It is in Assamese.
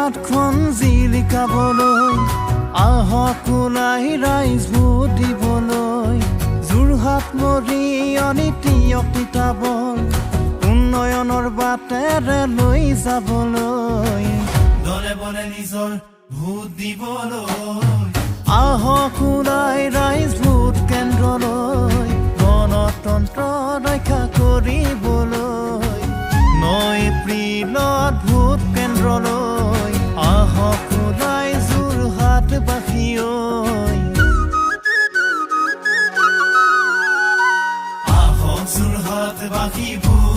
যোৰহাটখন জিলিকাবলৈ আহক ওলাই ৰাইজ ভোট দিবলৈ যোৰহাট মৰিয়নি তিয়ক তিতাবৰ উন্নয়নৰ বাটেৰে লৈ যাবলৈ দলে বলে নিজৰ ভোট দিবলৈ আহক ওলাই ৰাইজ ভোট কেন্দ্ৰলৈ গণতন্ত্ৰ ৰক্ষা কৰিবলৈ 9 এপ্ৰিলত ভোট কেন্দ্ৰলৈ আহক ওলাই যোৰহাটবাসী আহক যোৰহাটবাসী ভোট